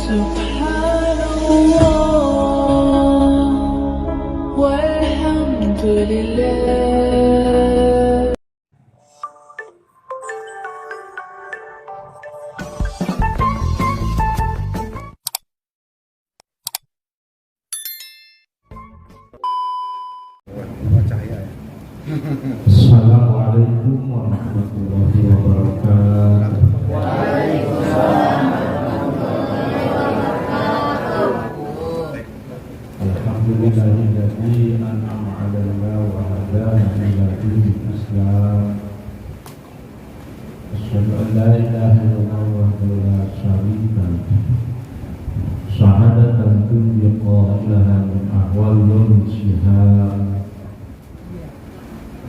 سبحان الله والحمد لله. Assalamualaikum warahmatullahi wabarakatuh. Waalaikumsalam warahmatullahi wabarakatuh. Alhamdulillahilladzi an'ama 'alaina wa hadana ila dinil Islam. Asyhadu an la ilaha illallah wahdahu la syarika lahu. Syahadatan tunjiqa ilaha min ahwalil syihab.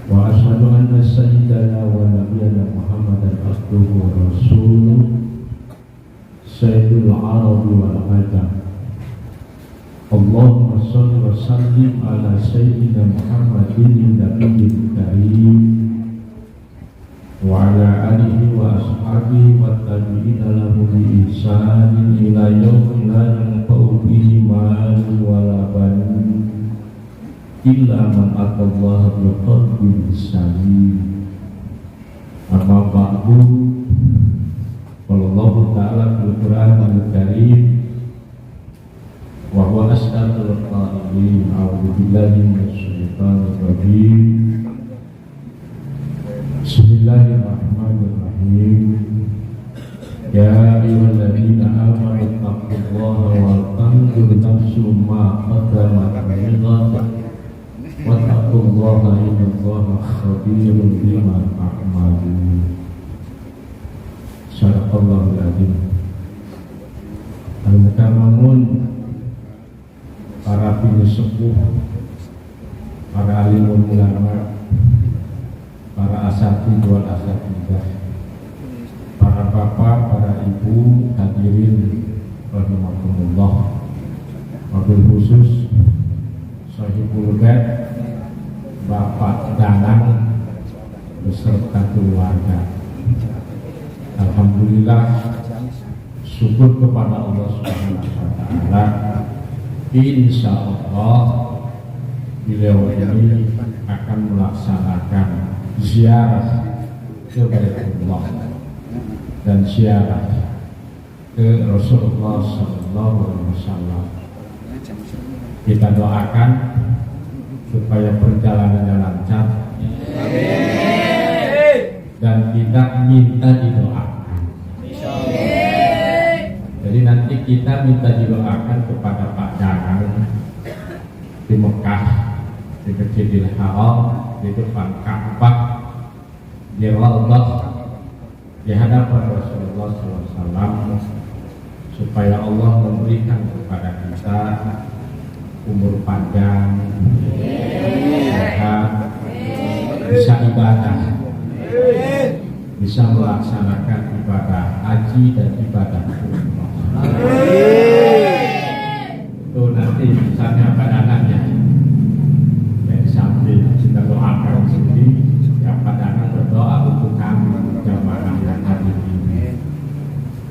Wa asyhadu anna sayyidana wa nabiyyana Muhammadan abduhu wa rasuluh sayyidul arabi wal ajam. Allahumma shalli wa sallim ala sayyidina Muhammadin nabiyil karim wa ala alihi wa ashabihi wa tabi'ina lahu bi ihsanin ila yaumil la yanfa'u bihi malun wala banun illa man atallaha biqalbin salim. Amma ba'du, wallahu ta'ala fil Qur'anil Karim wa huwa asdaqul qailin. A'udzu billahi minasy syaithanir rajim. Bismillahirrahmanirrahim. Ya ayyuhalladzina amanu taqullaha wal tanzur nafsum ma qaddamat lighad wattaqullaha innallaha khabirun bima ta'malun. Sadaqallahul adzim. Al-mukarramun, para sepuh, para alimul ulama, para asatidz wal asatidzah, para bapak, para ibu, hadirin rahimakumullah. Wabil khusus Sahibul Bait Bapak Danang beserta keluarga. Alhamdulillah, syukur kepada Allah Subhanahu wa taala. Insyaallah beliau ini akan melaksanakan ziarah ke Baitullah dan ziarah ke Rasulullah sallallahu alaihi wasallam. Kita doakan supaya perjalanannya lancar. Amin. Dan kita minta didoakan. Jadi nanti kita minta didoakan kepada Pak Danang di Mekah, di Masjidil Haram, di depan Ka'bah, di Raudhah, di hadapan Rasulullah SAW, supaya Allah memberikan kepada kita umur panjang, sehat, bisa ibadah, bisa melaksanakan ibadah haji dan ibadah umrah. Itu nanti misalnya padanannya, dari samping kita doakan sendiri, yang padanan berdoa untuk kami jamaah yang hadir ini,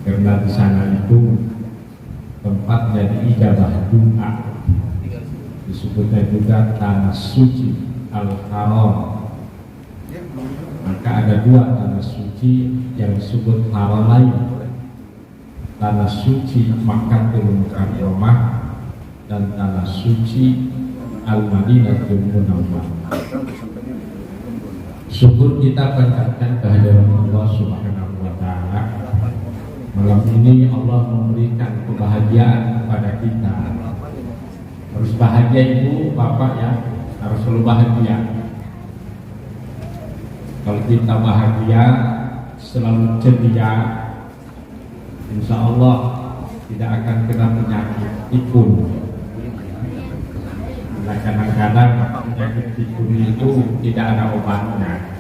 karena di sana itu tempat jadi ijabah doa. Disebutnya juga tanah suci Al-Haram. Maka ada dua tanah suci yang disebut haram lain. Tanah suci Makkahul Mukarramah dan tanah suci Al-Madinatul Munawwarah. Syukur kita panjatkan kehadiran Allah Subhanahu wa taala. Malam ini Allah memberikan kebahagiaan kepada kita. Harus bahagia ibu, bapak ya, harus selalu bahagia. Kalau kita bahagia, selalu ceria, insya Allah tidak akan kena penyakit tikun. Nah, kadang-kadang penyakit tikun itu tidak ada obatnya.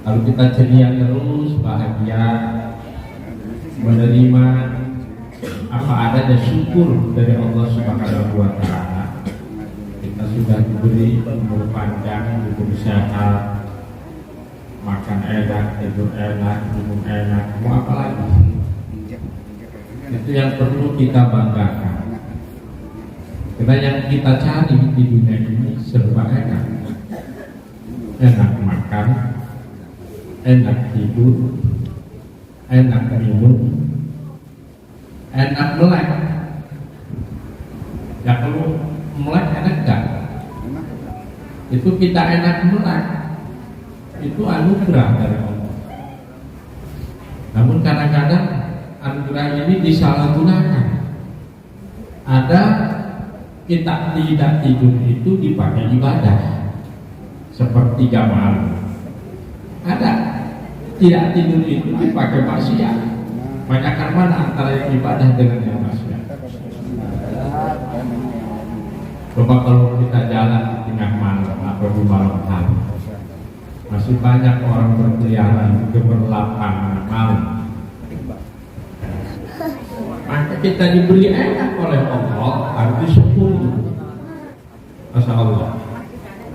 Kalau kita ceria terus, bahagia, menerima apa adanya, syukur dari Allah Subhanahu wa taala. Kita sudah diberi umur panjang, diberi sehat, makan enak, tidur enak, minum enak, mau apa lagi? Itu yang perlu kita banggakan. Karena yang kita cari di dunia ini serba enak. Enak makan, enak tidur, enak minum, enak melek. Ya kalau melek enak gak? Itu kita enak melek, itu anugerah dari Allah. Namun kadang-kadang anugerah ini disalahgunakan. Ada kita tidak tidur itu dipakai ibadah, seperti Jamal. Ada tidak tidur itu dipakai maksiat. Banyakkan mana antara yang ibadah dengan yang maksiat? Coba kalau kita jalan di tengah malam atau di malam hari, masih banyak orang berkeliaran gemerlapan malam. Maka kita diberi enak oleh Allah, harus disyukuri. Masya Allah.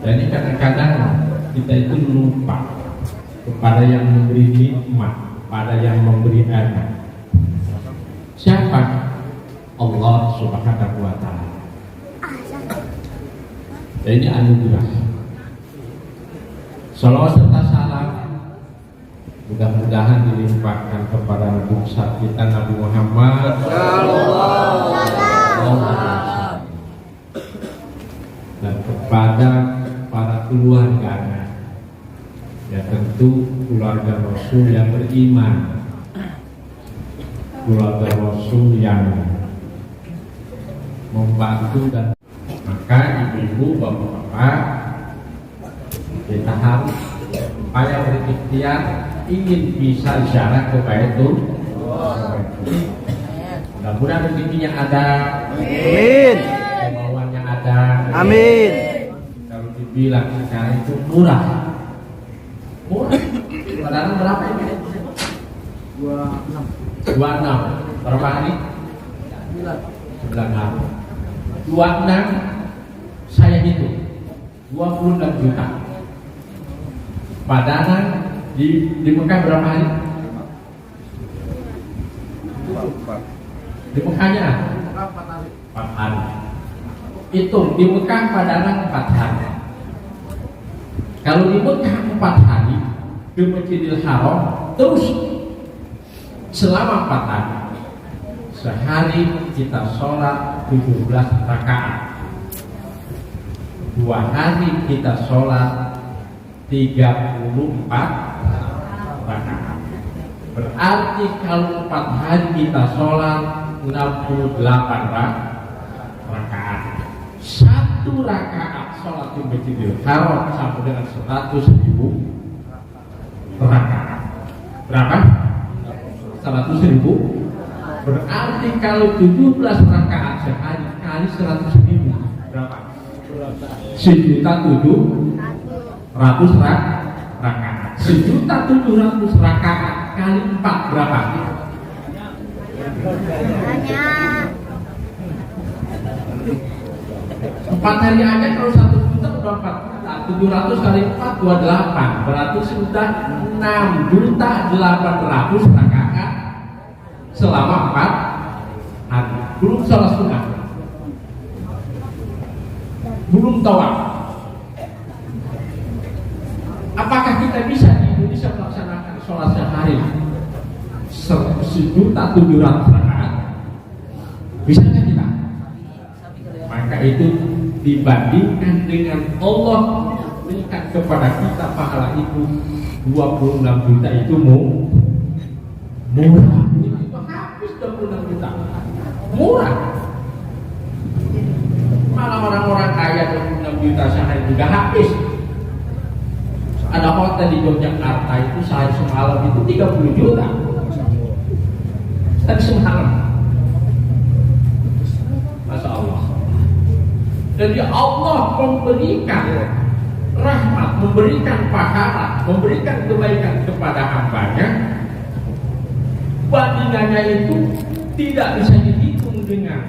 Jadi kadang-kadang kita itu lupa kepada yang memberi nikmat, pada yang memberi enak. Siapa? Allah Subhanahu wa Ta'ala. Ini anugerah. Salawat serta salam mudah-mudahan dilimpahkan kepada Nabi besar kita Nabi Muhammad dan kepada para keluarganya. Ya tentu keluarga Rasul yang beriman, keluarga Rasul yang membantu, dan maka ibu-ibu, bapak-bapak, kita harus supaya berikhtiar ingin bisa ziarah ke Baitul. Mudah-mudahan rezekinya ada, amin. Kemauannya ada, amin. Kalau dibilang sekarang itu murah. Padahal berapa ini? 26. Berapa hari? 9 hari. 26 saya hitung 26 juta. Padahal di Mekah berapa hari? 4. Di Mekahnya 4 hari. Hitung di Mekah padahal 4 hari. Kalau di Mekah 4 hari, di Masjidil Haram terus selama 4 hari. Sehari kita sholat 17 rakaat. 2 hari kita sholat 34 rakaat. Berarti kalau 4 hari kita sholat 68 rakaat. 1 rakaat sholat di Masjidil Haram sama dengan 100.000 rakaat. Berapa? 100.000. Berarti kalau 17 rakaat sehari kali 100.000 berapa? 1.700.000 rakaat. 1.700 rakaat kali 4 berapa? Banyak. 4 hari aja kalau 1 juta udah 4. 700 kali 4 28. Berarti sudah 6.800 rakaat selama 4 hari. Belum sholat sunnah, belum tawaf. Apakah kita bisa di Indonesia melaksanakan sholat sehari 1.700 rakaat? Bisa nggak kita? Maka itu dibandingkan dengan Allah berikan kepada kita pahala itu 26 juta itu murah. Itu habis 26 juta. Murah. Malah orang-orang kaya 26 juta sehari juga habis. Ada hotel di Yogyakarta itu sehari semalam itu 30 juta. Tadi semalam. Masya Allah. Jadi Allah memberikan rahmat, memberikan pahala, memberikan kebaikan kepada hambanya. Bandingannya itu tidak bisa dihitung dengan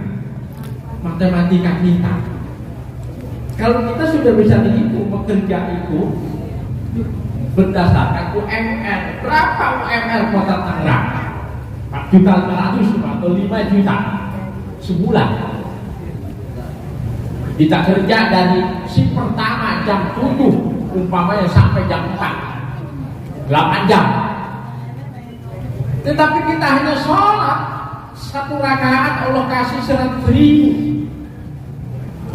matematika kita. Kalau kita sudah bisa dihitung bekerja itu berdasarkan UMR, berapa UMR Kota Tangerang? Pak 4.500.000 atau 5 juta sebulan. Kita kerja dari si pertama jam 7 umpamanya sampai jam 4, 8 jam. Tetapi kita hanya sholat 1 rakaat Allah kasih 100.000.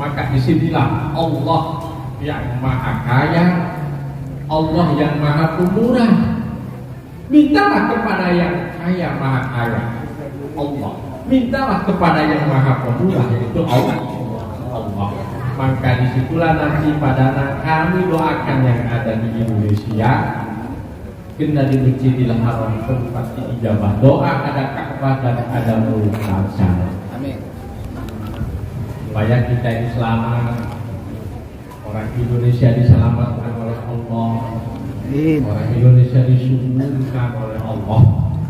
Maka disinilah Allah yang maha kaya, Allah yang maha pemurah. Mintalah kepada yang kaya maha kaya, Allah. Mintalah kepada yang maha pemurah, yaitu Allah. Maka disitulah nanti pada kami doakan yang ada di Indonesia, kena di Masjidil Haram tempat ijabah doa, ada Ka'bah dan ada Mu'tazah. Amin. Supaya kita ini selamat, orang Indonesia diselamatkan oleh Allah, orang Indonesia disuburkan oleh Allah.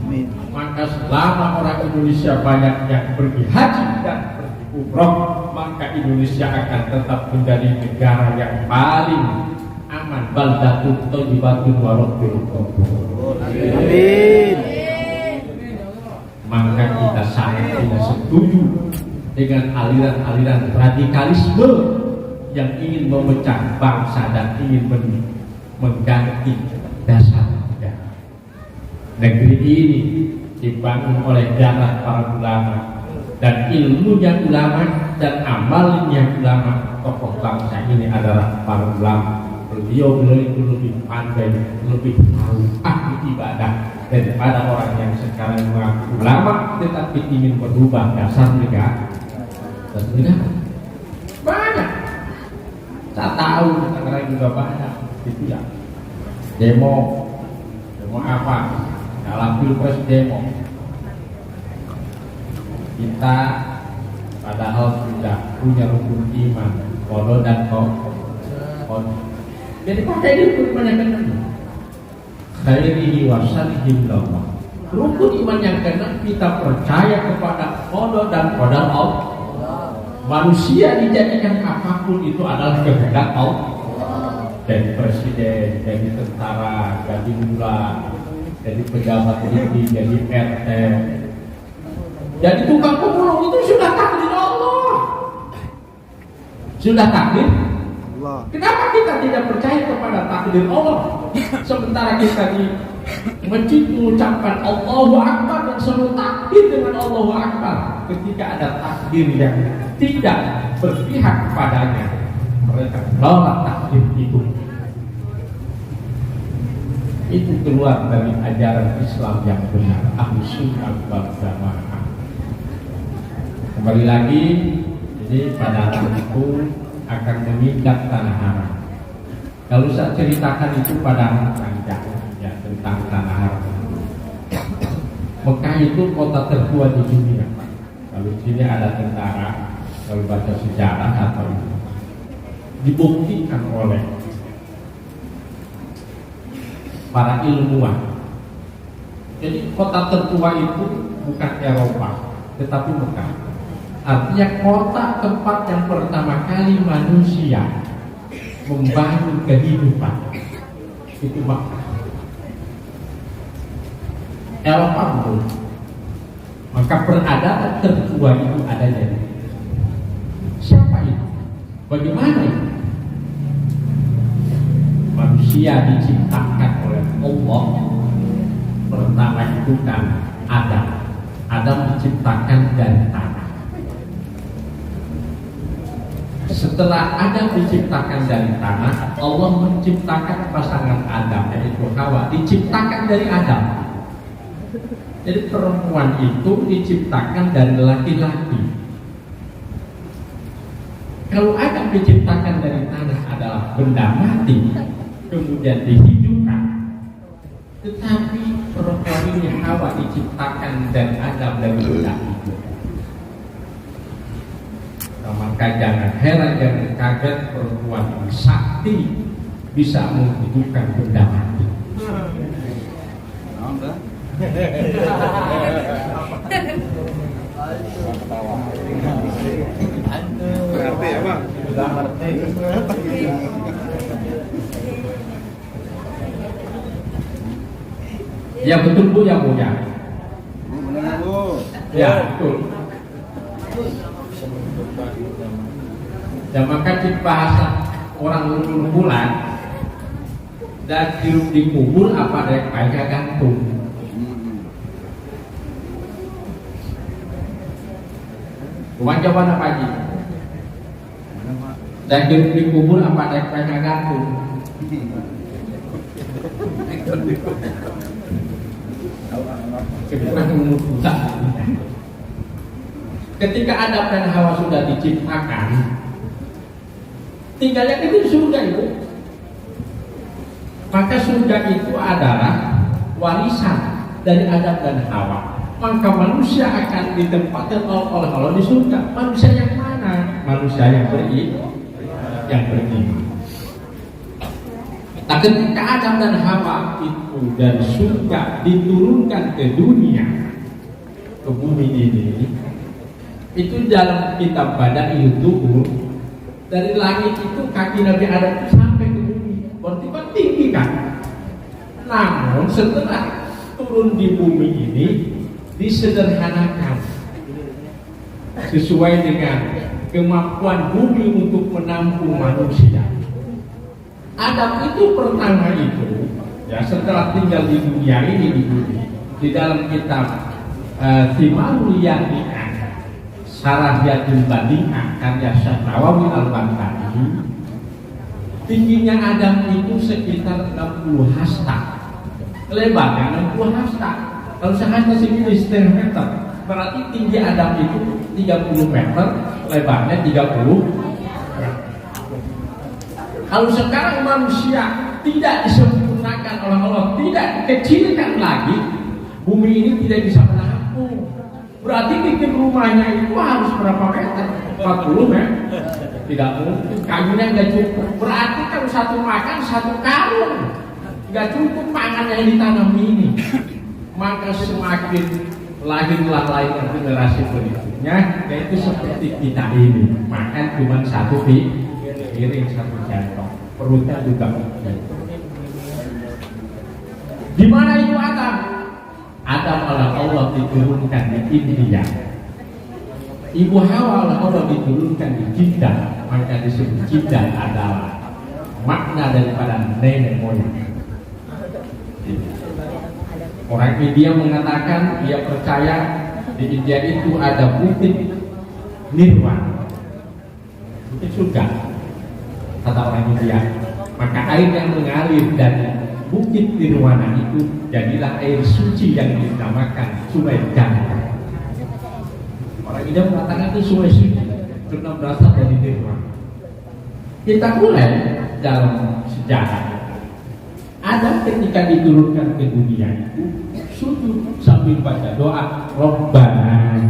Amin. Maka selama orang Indonesia banyak yang pergi haji dan pergi umroh, maka Indonesia akan tetap menjadi negara yang paling aman. Baldatun thayyibatun wa rabbul ghafur. Amin. Maka kita sangat tidak setuju dengan aliran-aliran radikalisme yang ingin memecah bangsa dan ingin mengganti dasar negara. Negeri ini dibangun oleh darah para ulama dan ilmunya ulama dan amalnya ulama. Tokoh bangsa ini adalah para ulama. Beliau itu lebih pandai, lebih tahu ahli ibadah daripada orang yang sekarang mengaku ulama tetapi ingin berubah dasar negara. Banyak. Tak tahu sekarang juga banyak. Itu ya. Demo apa? Dalam pilpres demo. Kita padahal sudah punya rukun iman, qada dan qadar. Jadi pakai itu kebanyakan khairihi wa syarrihi Allah. Rukun iman yang keenam, kita percaya kepada qada dan qadar Allah. Manusia dijadikan apapun itu adalah kehendak Allah. Jadi presiden, jadi tentara, jadi lurah, jadi pejabat tinggi, jadi RT, jadi tukang pemulung, itu sudah takdir Allah. Sudah takdir Allah. Kenapa kita tidak percaya kepada takdir Allah? Sementara kita di masjid mengucapkan Allahu Akbar dan selalu takbir dengan Allahu Akbar. Ketika ada takdir yang tidak berpihak kepadanya, mereka menolak takdir itu. Itu keluar dari ajaran Islam yang benar, Ahlus Sunnah wal Jamaah. Kembali lagi, jadi pada hari itu akan menindak tanah haram. Kalau saya ceritakan itu pada panjang ya tentang tanah haram. Mekah itu kota tertua di dunia, Pak. Kalau di sini ada tentara, kalau baca sejarah atau dibuktikan oleh para ilmuwan. Jadi kota tertua itu bukan Eropa, tetapi Mekah. Artinya kota tempat yang pertama kali manusia membangun kehidupan itu Mekah. Eropa belum. Maka peradaban tertua itu adanya. Siapa itu? Bagaimana itu? Manusia diciptakan oleh Allah. Pertama itu kan Adam. Adam diciptakan dari tanah. Setelah Adam diciptakan dari tanah, Allah menciptakan pasangan Adam, yaitu Hawa, diciptakan dari Adam. Jadi perempuan itu diciptakan dari laki-laki. Kalau Adam diciptakan dari tanah adalah benda mati, kemudian dihidupkan. Tetapi perempuan ini Hawa diciptakan dari Adam dari benda hidup. Nah, maka jangan heran, jangan kaget perempuan yang sakti bisa menghidupkan benda mati. Ngerti ya Bang? Sudah ngerti. Ya betul Bu, yang mulia. Ya, betul. Ya maka di bahasa orang bulan dan hidup di kubur apa ada yang gantung. Jawaban apa lagi? Dan hidup di kubur apa ada yang gantung. Ketika Adam dan Hawa sudah diciptakan, tinggalnya itu surga itu. Maka surga itu adalah warisan dari Adam dan Hawa. Maka manusia akan ditempatkan oleh Allah di surga. Manusia yang mana? Manusia yang beriman. Nah, ketika Adam dan Hawa itu dari surga diturunkan ke dunia, ke bumi ini, itu dalam kitab Bada'i Tubuh, dari langit itu kaki Nabi Adam itu sampai ke bumi, berarti kan tinggi kan. Namun setelah turun di bumi ini disederhanakan sesuai dengan kemampuan bumi untuk menampung manusia. Adam itu pertama itu, ya setelah tinggal di dunia ini di bumi, di dalam kitab Thimarul Yahdi'ah Syarah Yadul Badi'ah karya Syekh Nawawi Al-Bantani, tingginya Adam itu sekitar 60 hasta, lebarnya 60 hasta. Kalau sehasta segini setengah meter, berarti tinggi Adam itu 30 meter, lebarnya 30. Kalau sekarang manusia tidak disempurnakan oleh Allah, tidak dikecilkan lagi, bumi ini tidak bisa menampung. Berarti bikin rumahnya itu harus berapa meter? 40 meter? Tidak mungkin, kayunya nggak cukup. Berarti kalau satu makan satu karung, nggak cukup pangan yang ditanam ini. Maka semakin lahirlah generasi berikutnya, yaitu seperti kita ini, makan cuma satu piring satu jantong, perutnya juga kecil. Di mana itu Adam? Adam oleh Allah diturunkan di India. Ibu Hawa oleh Allah diturunkan di Jeddah, maka disebut Jeddah adalah makna daripada nenek moyang. Orang India mengatakan dia percaya di India itu ada bukit nirwana, bukit surga, kata orang India. Maka air yang mengalir dari bukit nirwana itu jadilah air suci yang dinamakan Sungai Ganga. Orang India mengatakan itu sungai suci karena berasal dari nirwana. Kita mulai dalam sejarah. Adam ketika diturunkan ke dunia itu sujud sambil baca doa Rabbana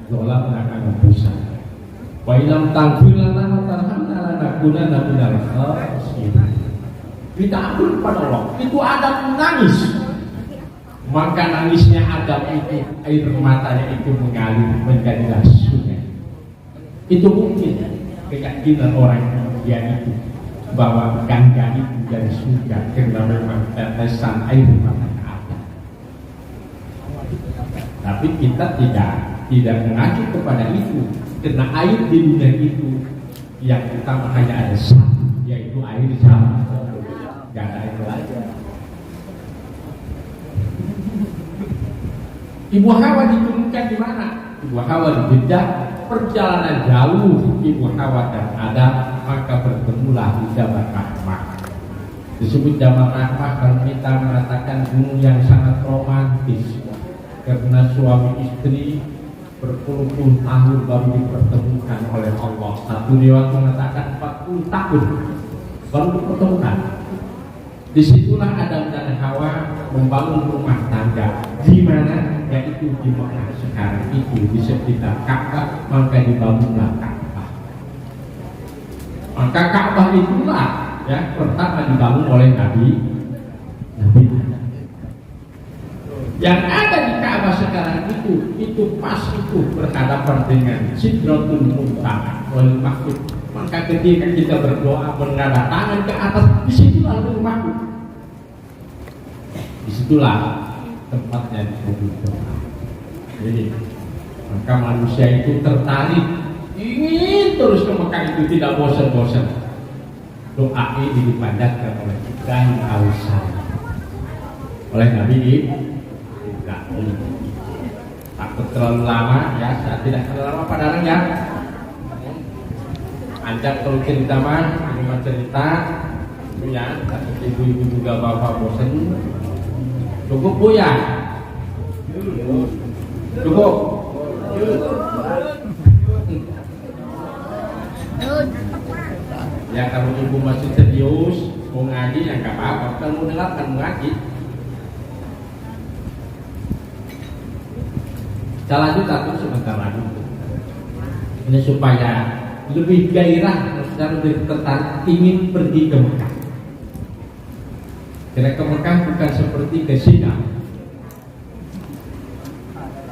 zalamna anfusana wa illam taghfir lana wa tarhamna lanakunanna minal khasirin. Minta ampun kepada Allah. Itu Adam menangis. Maka nangisnya Adam itu, air matanya itu mengalir menjadilah sungai. Itu mungkin keyakinan orang India itu bahwa Gangga itu dari surga karena memang tetesan air matanya ada. Tapi kita tidak mengacu kepada itu, karena air di dunia itu yang utama hanya ada satu, yaitu air zam. Gak ada air lain. Ibu Hawa diturunkan di mana? Ibu Hawa di Jeddah. Perjalanan jauh Ibu Hawa dan Adam, maka bertemulah di Jabal Rahmah. Disebut Jabal Rahmah kalau kita mengatakan gunung yang sangat romantis, karena suami istri berpuluh-puluh tahun baru dipertemukan oleh Allah. Satu riwayat mengatakan 40 tahun baru dipertemukan. Disitulah Adam dan Hawa membangun rumah tangga, di mana yaitu di Mekah sekarang itu di sekitar Ka'bah, maka dibangunlah Ka'bah. Maka Ka'bah itulah ya pertama dibangun oleh Nabi Adam. Yang ada di Ka'bah sekarang itu pas itu berhadapan dengan Sidratul Muntaha wal Mahfuz. Maka ketika kita berdoa menghadap tangan ke atas, disitulah rumahku. Disitulah tempatnya berdoa. Jadi Maka manusia itu tertarik ingin terus ke Mekah itu, tidak bosan-bosan. Doa ini dipanjatkan oleh Ibrahim alaihissalam, oleh Nabi Ibrahim. Takut terlalu lama ya, saya tidak terlalu lama pada ya. Anjak kalau cerita mah, ini cerita ya, takut ibu-ibu juga bapak bosan. Cukup Bu ya? Cukup. Ya kalau ibu masih serius mau ngaji ya nggak apa-apa, kalau mau dengarkan ngaji. Saya lanjut satu sebentar lagi. Ini supaya lebih gairah, dan lebih tertarik ingin pergi ke Mekah. Karena ke Mekah bukan seperti ke Sina.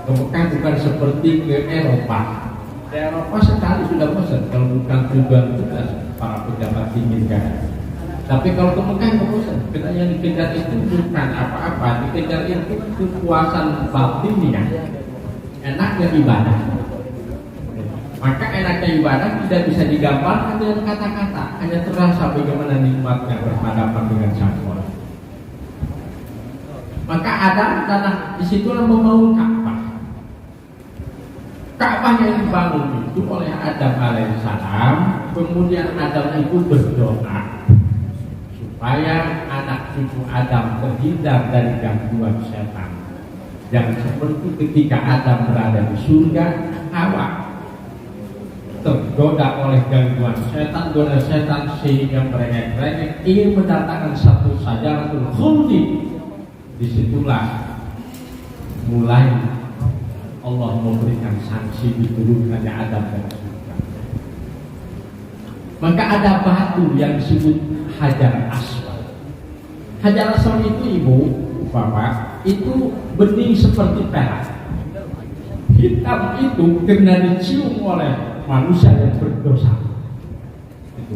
Ke Mekah bukan seperti ke Eropa. Ke Eropa sekali sudah bosan kalau bukan tujuan tugas para pejabat inginkan. Tapi kalau ke Mekah nggak bosan. Karena yang dikejar itu bukan apa-apa, dikejar itu kepuasan batinnya. Enaknya ibadah. Maka enaknya ibadah tidak bisa digambarkan dengan kata-kata, hanya terasa bagaimana nikmatnya berhadapan dengan Sang Allah. Maka Adam tanah disitulah membangun Ka'bah. Ka'bah yang dibangun itu oleh Adam alaihissalam. Kemudian Adam itu berdoa supaya anak cucu Adam terhindar dari gangguan setan. Jangan seperti ketika Adam berada di surga, Hawa tergoda oleh gangguan setan, goda setan sehingga merengek-rengek ingin mendatangkan satu syajaratul khuldi. Disitulah mulai Allah memberikan sanksi diturunkannya Adam dan surga. Maka ada batu yang disebut Hajar Aswad. Hajar Aswad itu ibu, bapak, itu bening seperti perak. Hitam itu karena dicium oleh manusia yang berdosa. Itu.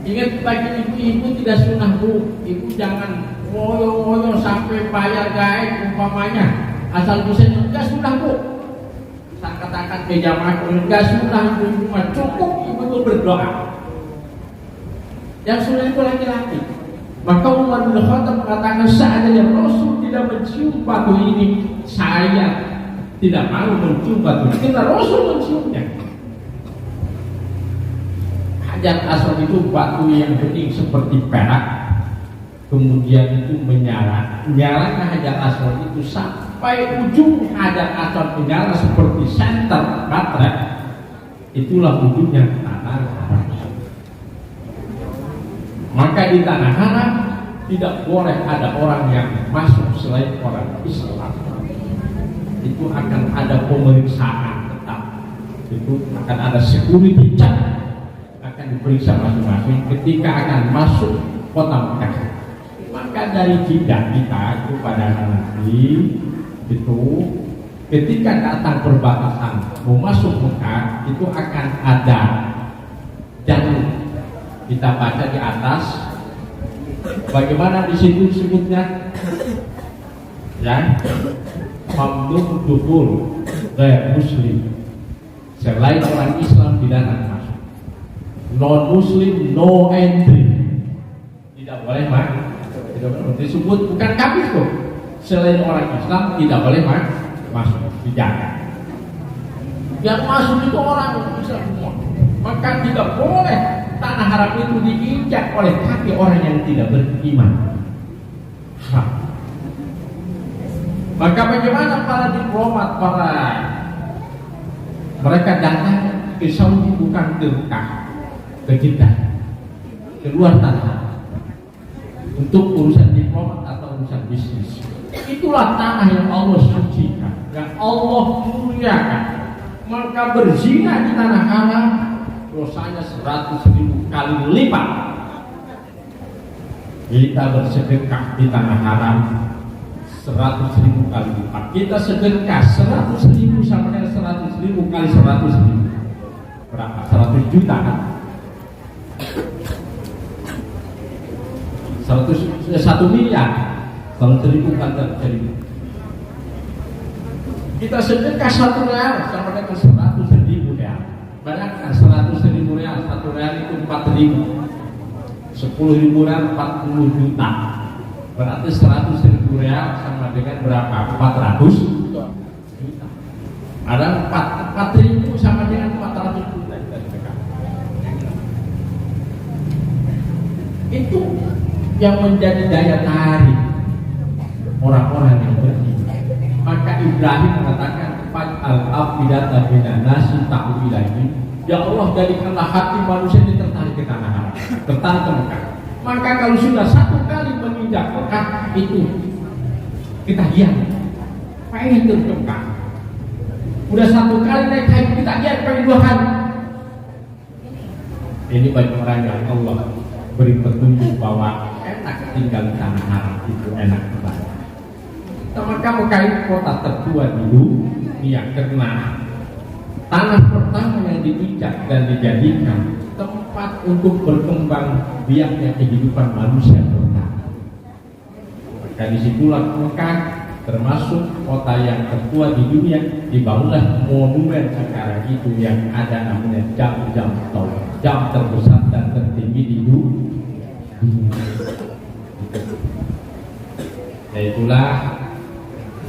Ingat bagi ibu-ibu tidak sunnah Bu, ibu jangan ngoyo-ngoyo sampai bayar gaib umpamanya. Asal bisa enggak sunnah Bu. Saya katakan ke jamaah enggak sunnah ibu, cukup ibu itu berdoa. Yang sunnah itu laki-laki. Maka Umar bin Khattab mengatakan seandainya Rasul tidak mencium batu ini, saya tidak mau mencium batu ini karena Rasul menciumnya. Hajar Aswad itu batu yang bening seperti perak, kemudian itu menyala. Nyalanya Hajar Aswad itu sampai ujung Hajar Aswad menyala seperti senter baterai. Itulah ujungnya tanah haram. Maka di tanah haram tidak boleh ada orang yang masuk selain orang Islam. Itu akan ada pemeriksaan tetap. Itu akan ada security check, akan diperiksa masing-masing ketika akan masuk kota Mekah. Maka dari jidat kita kepada Nabi itu ketika datang perbatasan mau masuk Mekah itu akan ada jalur. Kita baca di atas bagaimana di situ disebutnya ya, mamnu dukhul ghair muslim, selain orang Islam dilarang masuk, non muslim no entry, tidak boleh masuk, tidak boleh disebut bukan kafir tuh, selain orang Islam tidak boleh masuk, dijaga. Yang masuk itu orang Islam semua, maka tidak boleh tanah haram itu diinjak oleh kaki orang yang tidak beriman. Haram. Maka bagaimana para diplomat, mereka datang ke Saudi bukan ke Mekah, ke Jeddah, keluar tanah untuk urusan diplomat atau urusan bisnis. Itulah tanah yang Allah sucikan, yang Allah muliakan. Maka berzina di tanah haram dosanya 100.000 kali lipat. Kita bersedekah di tanah haram 100.000 kali lipat. Kita sedekah 100.000 sama dengan 100.000 kali 100.000. Berapa? 100 juta kan? 1 miliar. Kalau 1.000 kali 1.000. Kita sedekah 1 real sama dengan 100.000 real. Bayangkan 100.000 real, 1 real itu 4.000. 10.000 real 40 juta. Berarti 100.000 real sama dengan berapa? 400 juta. Ada 4.000 sama dengan 400 juta. Itu yang menjadi daya tarik orang-orang yang beriman. Maka Ibrahim mengatakan, "Faj'al afidatan minan nasi ta'u ilaihi." Ya Allah, jadikanlah hati manusia ini tertarik ke tanah haram, tertarik ke Mekah. Maka kalau sudah 1 kali menginjak Mekah itu kita giat, pengen terus ke Mekah. Udah 1 kali naik haji kita giat, pengen 2 kali. Ini bagi orang yang Allah beri petunjuk bahwa enak tinggal di tanah haram, itu enak banget. Maka Mekah itu kota tertua di dunia, karena tanah pertama yang dipijak dan dijadikan tempat untuk berkembang biaknya kehidupan manusia pertama. Maka disitulah Mekah termasuk kota yang tertua di dunia. Dibangunlah monumen sekarang itu yang ada namanya jam Tauhid, jam terbesar dan tertinggi di dunia. Itulah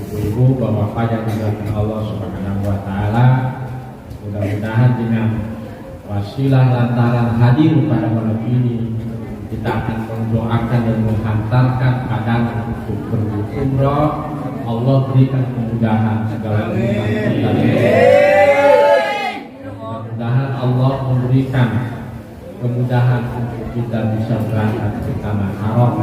ibu-ibu, bapak-bapak yang dimuliakan Allah Subhanahu wa taala, mudah-mudahan dengan wasilah lantaran hadir pada malam ini kita akan mendoakan dan menghantarkan pandangan untuk berumrah. Allah berikan kemudahan segala urusan kita. Mudah-mudahan Allah memberikan kemudahan untuk kita bisa berangkat ke tanah haram.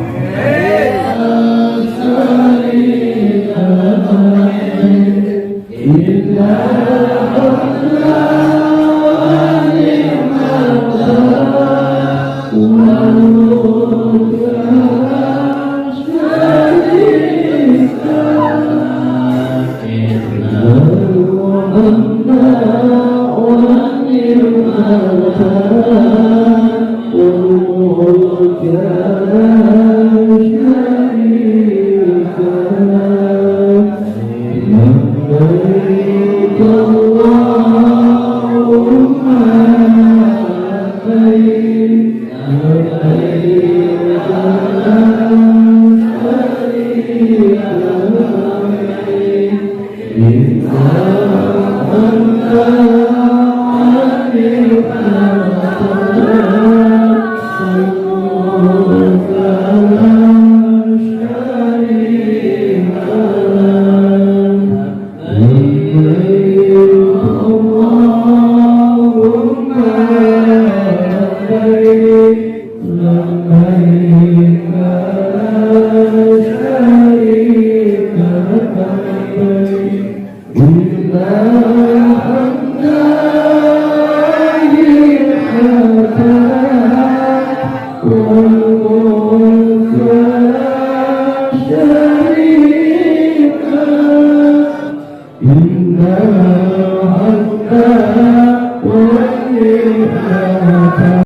Oh